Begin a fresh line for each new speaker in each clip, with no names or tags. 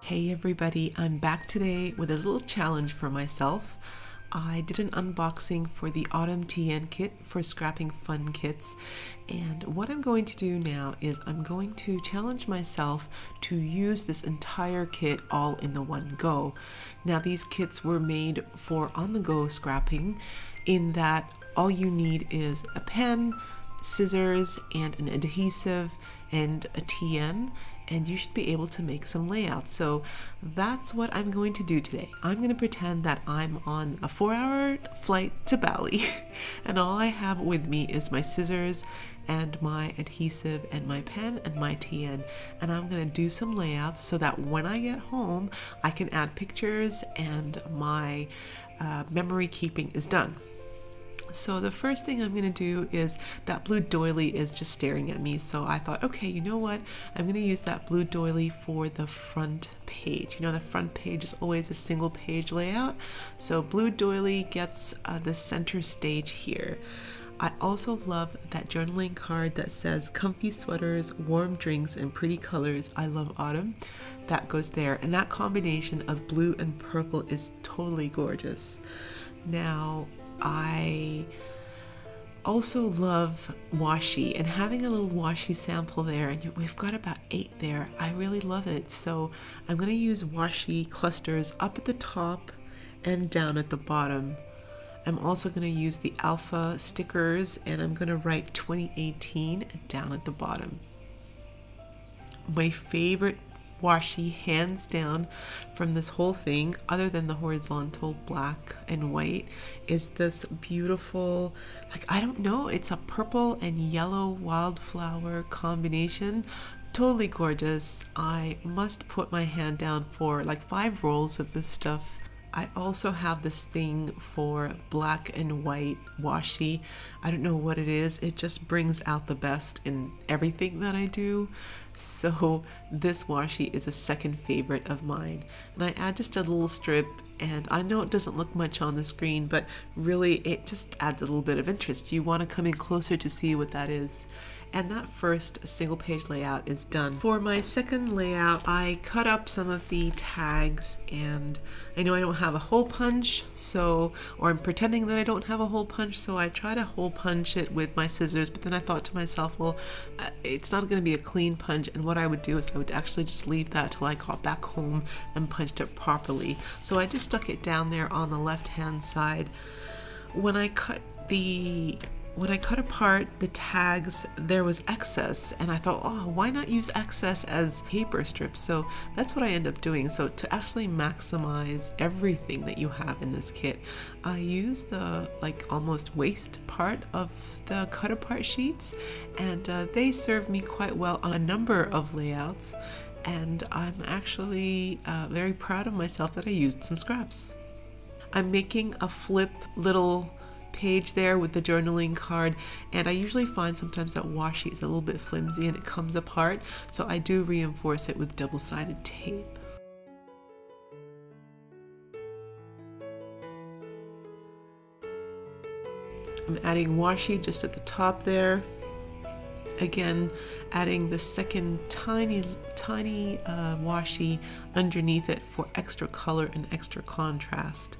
Hey everybody, I'm back today with a little challenge for myself. I did an unboxing for the Autumn TN kit for scrapping fun kits, and what I'm going to do now is I'm going to challenge myself to use this entire kit all in the one go. Now these kits were made for on-the-go scrapping in that all you need is a pen, scissors, and an adhesive and a TN, and you should be able to make some layouts. So that's what I'm going to do today. I'm going to pretend that I'm on a 4-hour flight to Bali and all I have with me is my scissors and my adhesive and my pen and my TN, and I'm going to do some layouts so that when I get home I can add pictures and my memory keeping is done. So the first thing I'm going to do is that blue doily is just staring at me. So I thought, okay, you know what? I'm going to use that blue doily for the front page. You know, the front page is always a single page layout. So blue doily gets the center stage here. I also love that journaling card that says comfy sweaters, warm drinks, and pretty colors. I love autumn. That goes there. And that combination of blue and purple is totally gorgeous. Now, I also love washi, and having a little washi sample there, and we've got about 8 there. I really love it. So I'm going to use washi clusters up at the top and down at the bottom. I'm also going to use the alpha stickers, and I'm going to write 2018 down at the bottom. My favorite washi hands down from this whole thing, other than the horizontal black and white, is this beautiful, like, I don't know, it's a purple and yellow wildflower combination. Totally gorgeous. I must put my hand down for like 5 rolls of this stuff. I also have this thing for black and white washi. I don't know what it is. It just brings out the best in everything that I do. So this washi is a second favorite of mine. And I add just a little strip, and I know it doesn't look much on the screen, but really it just adds a little bit of interest. You want to come in closer to see what that is. And that first single page layout is done. For my second layout, I cut up some of the tags, and I know I don't have a hole punch, or I'm pretending that I don't have a hole punch, so I try to hole punch it with my scissors, but then I thought to myself, well, it's not going to be a clean punch, and what I would do is I would actually just leave that till I got back home and punched it properly. So I just stuck it down there on the left hand side. When I cut apart the tags, there was excess, and I thought, oh, why not use excess as paper strips? So that's what I end up doing. So to actually maximize everything that you have in this kit, I use the almost waist part of the cut apart sheets, and they serve me quite well on a number of layouts, and I'm actually very proud of myself that I used some scraps. I'm making a flip little page there with the journaling card, and I usually find sometimes that washi is a little bit flimsy and it comes apart, so I do reinforce it with double-sided tape. I'm adding washi just at the top there. Again, adding the second tiny washi underneath it for extra color and extra contrast.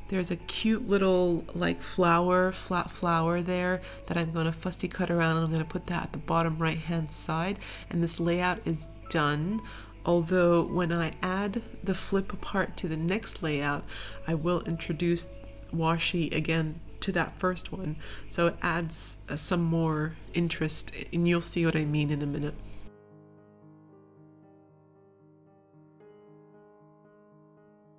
There's a cute little flat flower there that I'm going to fussy cut around, and I'm going to put that at the bottom right hand side, and this layout is done. Although when I add the flip apart to the next layout, I will introduce washi again to that first one, so it adds some more interest, and you'll see what I mean in a minute.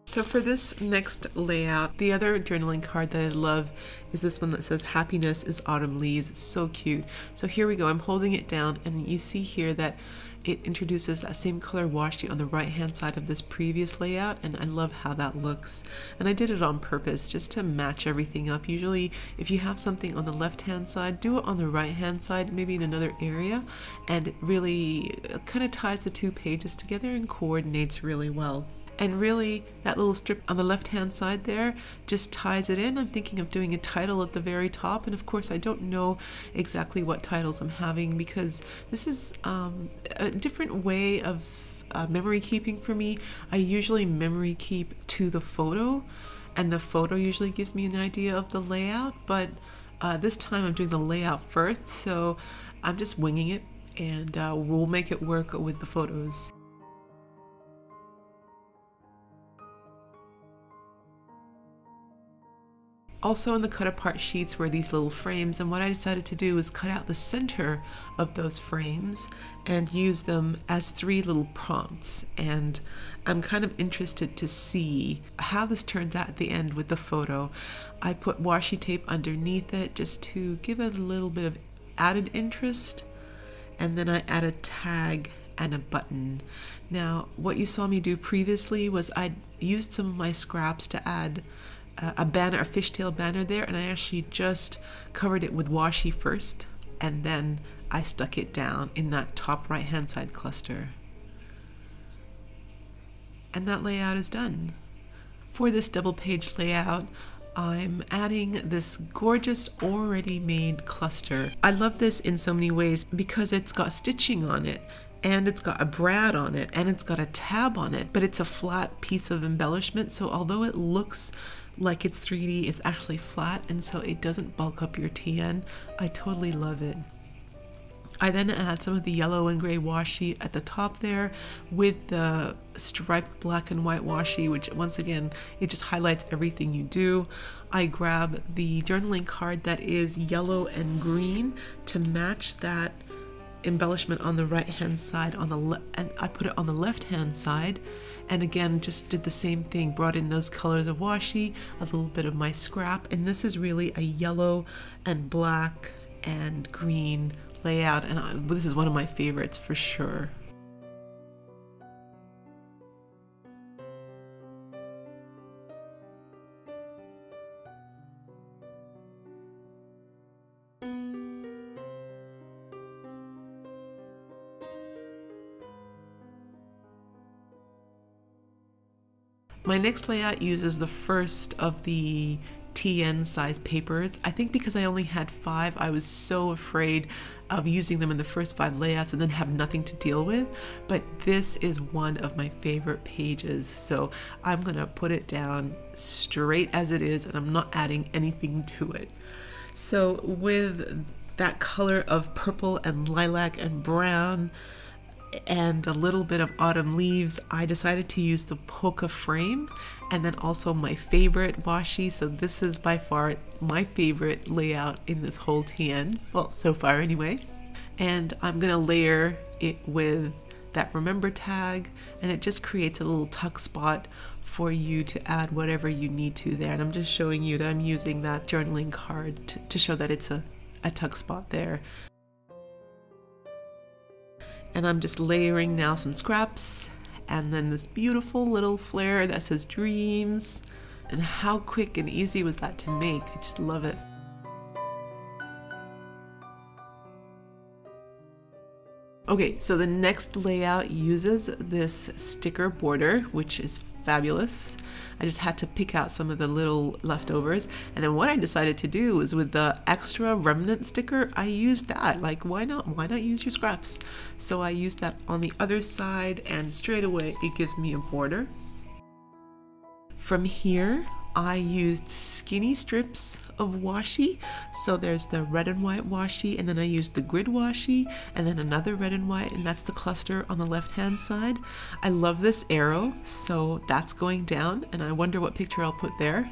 So for this next layout, the other journaling card that I love is this one that says happiness is autumn leaves. It's so cute. So here we go. I'm holding it down, and you see here that it introduces that same color washi on the right hand side of this previous layout, and I love how that looks. And I did it on purpose just to match everything up. Usually if you have something on the left hand side, do it on the right hand side, maybe in another area, and it really kind of ties the 2 pages together and coordinates really well. And really, that little strip on the left-hand side there just ties it in. I'm thinking of doing a title at the very top, and of course I don't know exactly what titles I'm having because this is a different way of memory keeping for me. I usually memory keep to the photo, and the photo usually gives me an idea of the layout, but this time I'm doing the layout first, so I'm just winging it, and we'll make it work with the photos. Also in the cut apart sheets were these little frames, and what I decided to do was cut out the center of those frames and use them as 3 little prompts. And I'm kind of interested to see how this turns out at the end with the photo. I put washi tape underneath it just to give it a little bit of added interest, and then I add a tag and a button. Now what you saw me do previously was I used some of my scraps to add a banner, a fishtail banner there, and I actually just covered it with washi first, and then I stuck it down in that top right hand side cluster. And that layout is done. For this double page layout, I'm adding this gorgeous already made cluster. I love this in so many ways because it's got stitching on it, and it's got a brad on it, and it's got a tab on it, but it's a flat piece of embellishment, so although it looks like it's 3D, it's actually flat, and so it doesn't bulk up your TN. I totally love it. I then add some of the yellow and gray washi at the top there with the striped black and white washi, which once again, it just highlights everything you do. I grab the journaling card that is yellow and green to match that embellishment on the right hand side, and I put it on the left hand side, and again just did the same thing, brought in those colors of washi, a little bit of my scrap, and this is really a yellow and black and green layout, and this is one of my favorites for sure. My next layout uses the first of the TN size papers. I think because I only had 5, I was so afraid of using them in the first 5 layouts and then have nothing to deal with, but this is one of my favorite pages, so I'm gonna put it down straight as it is, and I'm not adding anything to it. So with that color of purple and lilac and brown and a little bit of autumn leaves, I decided to use the polka frame and then also my favorite washi. So this is by far my favorite layout in this whole TN, well, so far anyway. And I'm gonna layer it with that remember tag, and it just creates a little tuck spot for you to add whatever you need to there. And I'm just showing you that I'm using that journaling card to show that it's a tuck spot there. And I'm just layering now some scraps, and then this beautiful little flare that says dreams. And how quick and easy was that to make? I just love it. Okay, so the next layout uses this sticker border, which is fabulous. I just had to pick out some of the little leftovers, and then what I decided to do was with the extra remnant sticker, I used that. Like, why not use your scraps? So I used that on the other side, and straight away it gives me a border. From here, I used skinny strips of washi. So there's the red and white washi, and then I used the grid washi, and then another red and white, and that's the cluster on the left hand side. I love this arrow, so that's going down, and I wonder what picture I'll put there.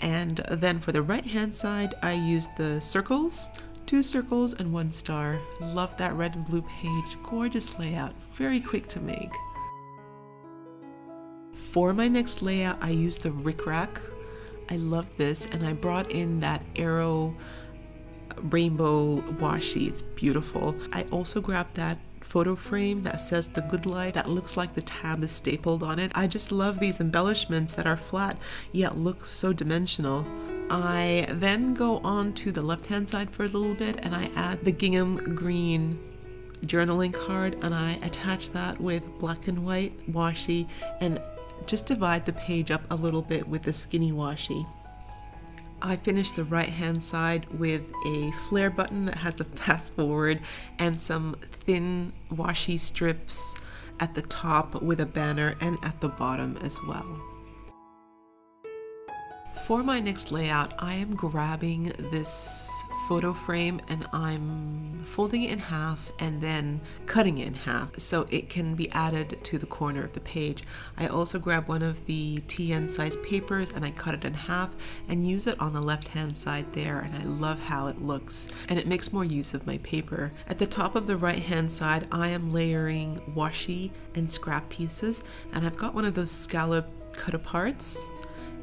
And then for the right hand side, I used the circles, 2 circles and 1 star. Love that red and blue page. Gorgeous layout, very quick to make. For my next layout, I used the rickrack. I love this, and I brought in that arrow rainbow washi. It's beautiful. I also grabbed that photo frame that says the good life that looks like the tab is stapled on it. I just love these embellishments that are flat yet look so dimensional. I then go on to the left hand side for a little bit, and I add the gingham green journaling card, and I attach that with black and white washi and just divide the page up a little bit with the skinny washi. I finished the right hand side with a flare button that has the fast forward and some thin washi strips at the top with a banner and at the bottom as well. For my next layout, I am grabbing this photo frame and I'm folding it in half and then cutting it in half so it can be added to the corner of the page. I also grab one of the TN size papers and I cut it in half and use it on the left hand side there, and I love how it looks and it makes more use of my paper. At the top of the right hand side, I am layering washi and scrap pieces, and I've got one of those scallop cut aparts,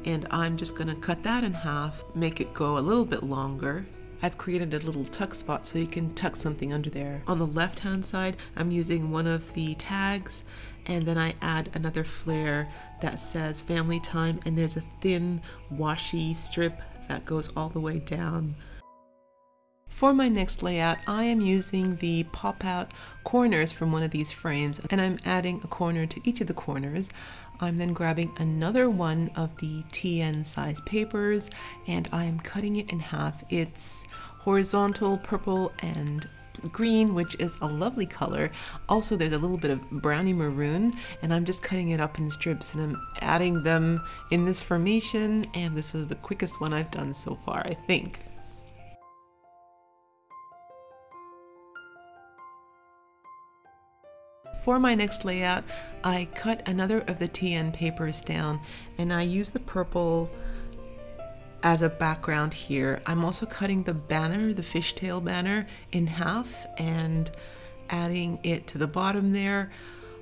and I'm just going to cut that in half, make it go a little bit longer. I've created a little tuck spot so you can tuck something under there. On the left hand side, I'm using one of the tags, and then I add another flare that says family time, and there's a thin washi strip that goes all the way down. For my next layout, I am using the pop-out corners from one of these frames, and I'm adding a corner to each of the corners. I'm then grabbing another one of the TN size papers and I am cutting it in half. It's horizontal purple and green, which is a lovely color. Also, there's a little bit of browny maroon, and I'm just cutting it up in strips and I'm adding them in this formation, and this is the quickest one I've done so far, I think. For my next layout, I cut another of the TN papers down and I use the purple as a background here. I'm also cutting the banner, the fishtail banner, in half and adding it to the bottom there.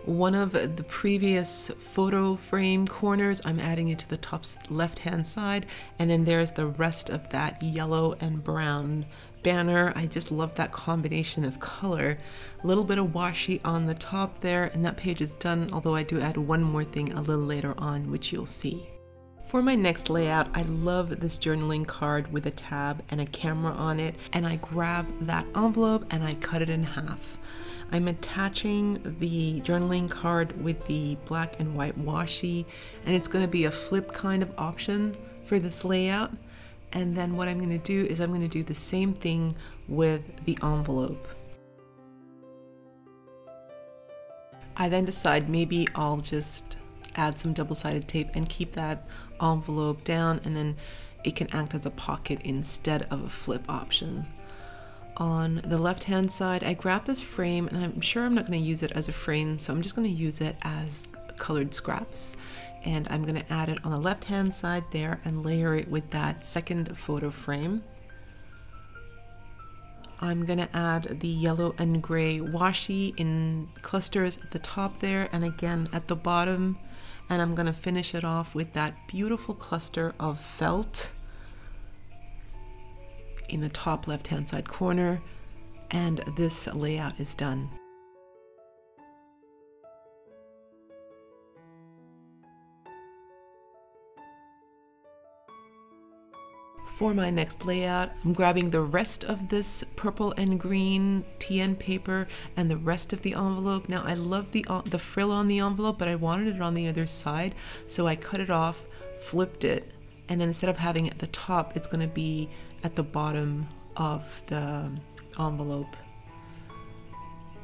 One of the previous photo frame corners, I'm adding it to the top left hand side, and then there's the rest of that yellow and brown banner. I just love that combination of color. A little bit of washi on the top there, and that page is done, although I do add one more thing a little later on, which you'll see. For my next layout, I love this journaling card with a tab and a camera on it, and I grab that envelope and I cut it in half. I'm attaching the journaling card with the black and white washi, and it's going to be a flip kind of option for this layout. And then what I'm going to do is I'm going to do the same thing with the envelope. I then decide maybe I'll just add some double-sided tape and keep that envelope down, and then it can act as a pocket instead of a flip option. On the left-hand side, I grab this frame, and I'm sure I'm not going to use it as a frame, so I'm just going to use it as colored scraps. And I'm going to add it on the left hand side there and layer it with that second photo frame. I'm going to add the yellow and gray washi in clusters at the top there and again at the bottom, and I'm going to finish it off with that beautiful cluster of felt in the top left hand side corner, and this layout is done. For my next layout, I'm grabbing the rest of this purple and green TN paper and the rest of the envelope. Now I love the frill on the envelope, but I wanted it on the other side, so I cut it off, flipped it, and then instead of having it at the top, it's going to be at the bottom of the envelope.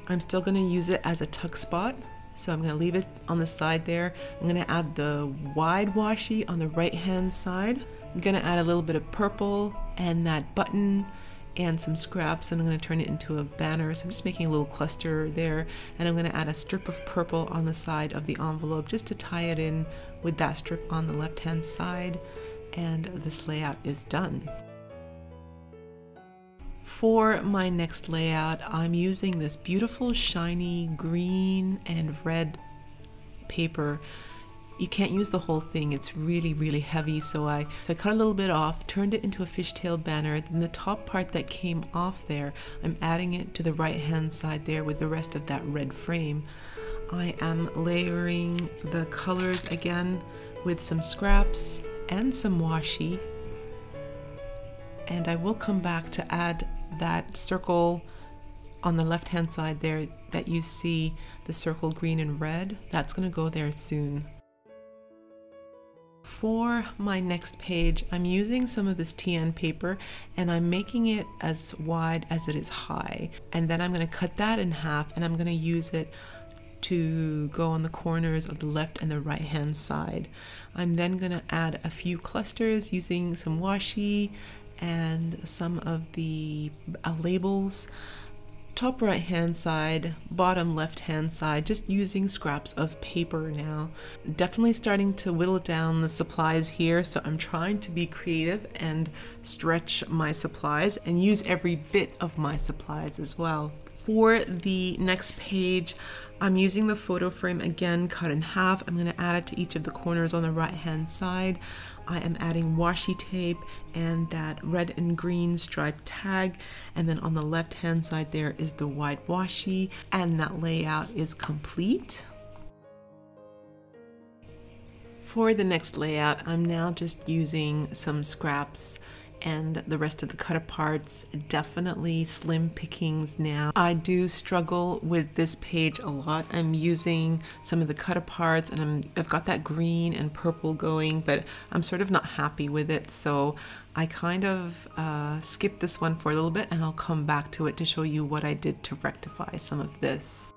I'm still going to use it as a tuck spot, so I'm going to leave it on the side there. I'm going to add the wide washi on the right hand side. I'm going to add a little bit of purple and that button and some scraps, and I'm going to turn it into a banner. So I'm just making a little cluster there, and I'm going to add a strip of purple on the side of the envelope just to tie it in with that strip on the left hand side, and this layout is done. For my next layout, I'm using this beautiful shiny green and red paper. You can't use the whole thing, it's really, really heavy, so I cut a little bit off, turned it into a fishtail banner, then the top part that came off there, I'm adding it to the right hand side there with the rest of that red frame. I am layering the colors again with some scraps and some washi, and I will come back to add that circle on the left hand side there that you see, the circle green and red. That's going to go there soon. For my next page, I'm using some of this TN paper and I'm making it as wide as it is high, and then I'm going to cut that in half and I'm going to use it to go on the corners of the left and the right hand side. I'm then going to add a few clusters using some washi and some of the labels. Top right hand side, bottom left hand side, just using scraps of paper now. Definitely starting to whittle down the supplies here, so I'm trying to be creative and stretch my supplies and use every bit of my supplies as well. For the next page, I'm using the photo frame again, cut in half. I'm going to add it to each of the corners on the right hand side. I am adding washi tape and that red and green striped tag, and then on the left hand side there is the white washi, and that layout is complete. For the next layout, I'm now just using some scraps and the rest of the cut aparts, definitely slim pickings now. I do struggle with this page a lot. I'm using some of the cut aparts and I've got that green and purple going, but I'm sort of not happy with it. So I kind of skip this one for a little bit and I'll come back to it to show you what I did to rectify some of this.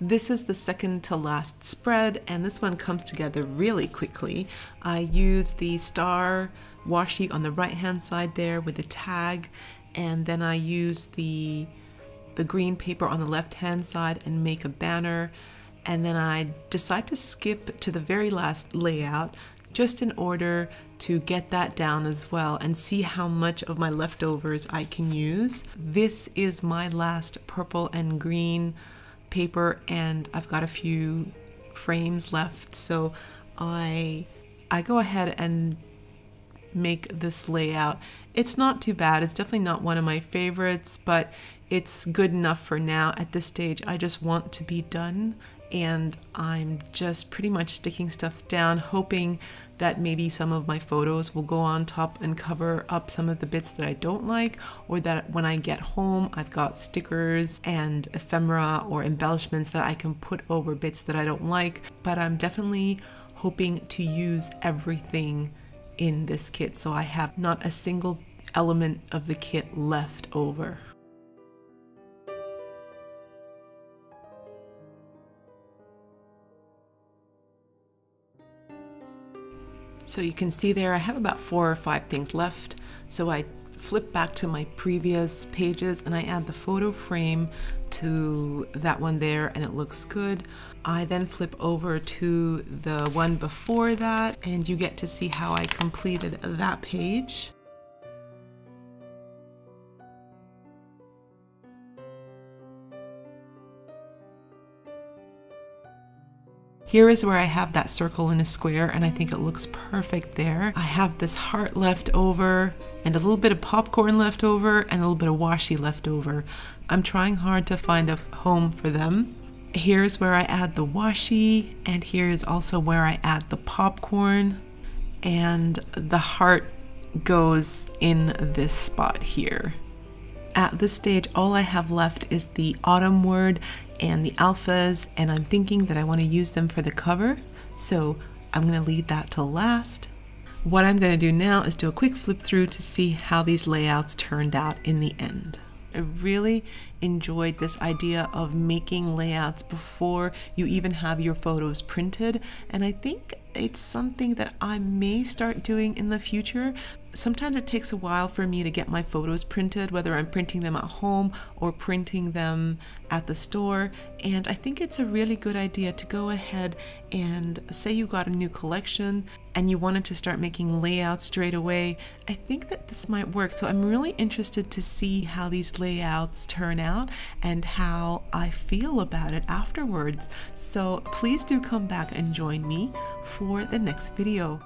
This is the second to last spread, and this one comes together really quickly. I use the star washi on the right hand side there with the tag, and then I use the green paper on the left hand side and make a banner, and then I decide to skip to the very last layout just in order to get that down as well and see how much of my leftovers I can use. This is my last purple and green paper, and I've got a few frames left, so I go ahead and make this layout. It's not too bad. It's definitely not one of my favorites, but it's good enough for now. At this stage, I just want to be done, and I'm just pretty much sticking stuff down, hoping that maybe some of my photos will go on top and cover up some of the bits that I don't like, or that when I get home I've got stickers and ephemera or embellishments that I can put over bits that I don't like. But I'm definitely hoping to use everything in this kit, so I have not a single element of the kit left over. So you can see there I have about 4 or 5 things left. So I flip back to my previous pages and I add the photo frame to that one there, and it looks good. I then flip over to the one before that, and you get to see how I completed that page. Here is where I have that circle and a square, and I think it looks perfect there. I have this heart left over and a little bit of popcorn left over and a little bit of washi left over. I'm trying hard to find a home for them. Here's where I add the washi, and here is also where I add the popcorn, and the heart goes in this spot here. At this stage, all I have left is the autumn word and the alphas, and I'm thinking that I want to use them for the cover, so I'm going to leave that till last. What I'm going to do now is do a quick flip through to see how these layouts turned out in the end. I really enjoyed this idea of making layouts before you even have your photos printed, and I think it's something that I may start doing in the future. Sometimes it takes a while for me to get my photos printed, whether I'm printing them at home or printing them at the store, and I think it's a really good idea to go ahead and say you got a new collection and you wanted to start making layouts straight away. I think that this might work, so I'm really interested to see how these layouts turn out and how I feel about it afterwards. So please do come back and join me for the next video.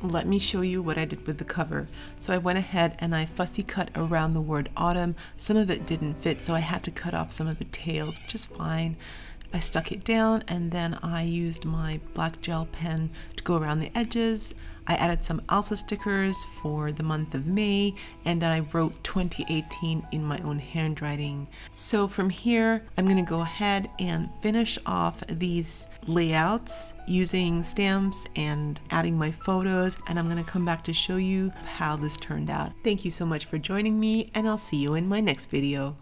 Let me show you what I did with the cover. So I went ahead and I fussy cut around the word autumn. Some of it didn't fit, so I had to cut off some of the tails, which is fine. I stuck it down, and then I used my black gel pen to go around the edges. I added some alpha stickers for the month of May, and I wrote 2018 in my own handwriting. So from here, I'm going to go ahead and finish off these layouts using stamps and adding my photos, and I'm going to come back to show you how this turned out. Thank you so much for joining me, and I'll see you in my next video.